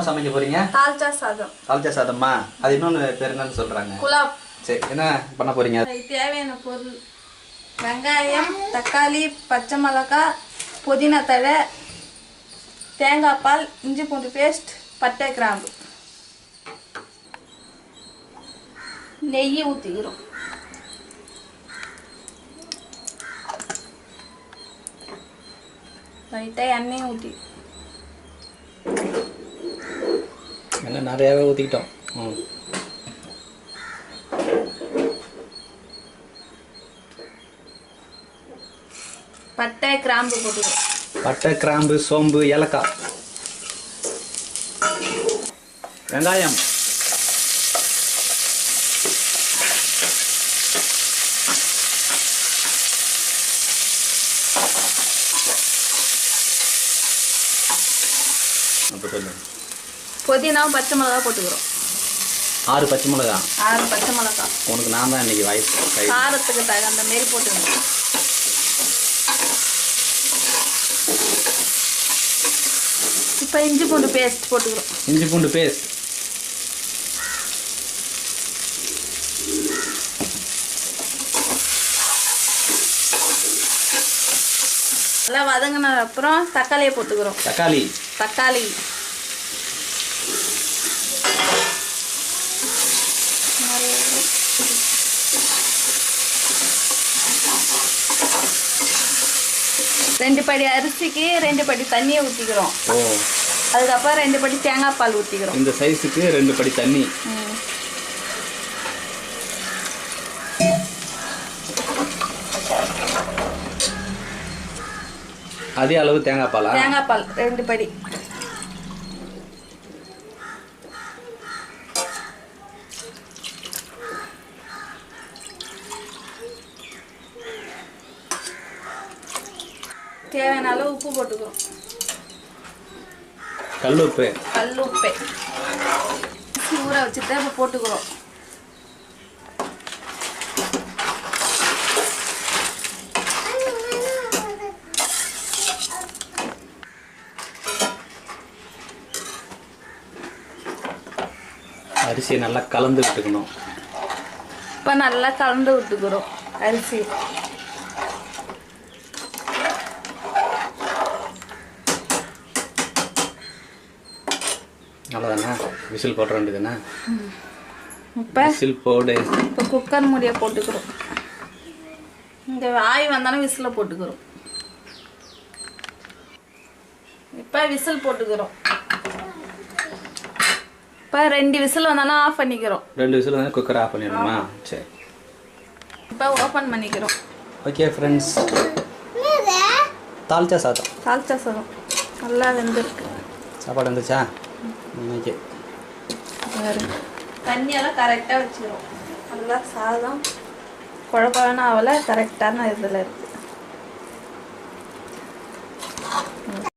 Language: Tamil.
சமைக்க போறீங்க? தால்ச்சா சாதம். தால்ச்சா சாதம்மா? அது இன்னொன்னு பேர் என்னன்னு சொல்றாங்க? குலாப். சரி, என்ன பண்ண போறீங்க? தேவையான பொருள்: வெங்காயம், தக்காளி, பச்சை மிளகாய், புதினா தழை, தேங்காய் பால், இஞ்சி பூண்டு பேஸ்ட், பட்டை கிராம்பு. நெய் ஊற்றிக்கிறோம். லைட்டாக எண்ணெயும் ஊற்றி எல்லாம் நிறையாவே ஊற்றிக்கிட்டோம். பட்டை கிராம்பு போட்டுக்கிறோம். பட்டை கிராம்பு சோம்பு ஏலக்காய் வெங்காயம் புதினாவும் பச்சை மிளகா போட்டுக்கிறோம். 6 பச்சை மிளகா. 6 பச்சை மிளகா. உனக்கு நான் தான் இன்னைக்கு வாய்ஸ் காரத்துக்கு தகுந்த மாரி போட்டுக்கணும். இப்போ இஞ்சி பூண்டு பேஸ்ட் போட்டுக்கிறோம். இஞ்சி பூண்டு பேஸ்ட் நல்லா வதங்கின அப்புறம் தக்காளியை போட்டுக்கிறோம். தக்காளி ரெண்டு படி அரிசிக்கு 2 படி தண்ணியை ஊற்றிக்கிறோம். அதுக்கப்புறம் 2 படி தேங்காய் பால் ஊற்றிக்கிறோம். இந்த சைஸுக்கு 2 படி தண்ணி. அதே அளவு தேங்காய் பால். 2 படி. தேவையான அளவு உப்பு போட்டுக்கிறோம். கல்லுப்பு ஊற வச்சுட்டு இப்போ போட்டுக்கிறோம். அரிசியை நல்லா கலந்து விட்டுக்கணும். இப்போ நல்லா கலந்து விட்டுக்கிறோம் அரிசி. அவ்வளோதானே? விசில் போட வேண்டியதுதானே? இப்போ விசில் போடு. இப்போ குக்கர் மூடியை போட்டுக்கிறோம். இங்கே ஆய் வந்தாலும் விசில் போட்டுக்கிறோம். இப்போ விசில் போட்டுக்கிறோம். இப்போ 2 விசில் வந்தாலும் ஆஃப் பண்ணிக்கிறோம். 2 விசில் வந்தாலும் குக்கர் ஆஃப் பண்ணிடணுமா? சரி, இப்போ ஓப்பன் பண்ணிக்கிறோம். ஓகே ஃப்ரெண்ட்ஸ், தால்ச்சா சாதம் நல்லா வெந்திருக்கு. சாப்பாடு வந்துச்சா? ஓகே, தண்ணியெல்லாம் கரெக்டாக வச்சுக்கிறோம். நல்லா சாதம் குழப்பம்னா அவளை கரெக்டான இதில் இருக்குது.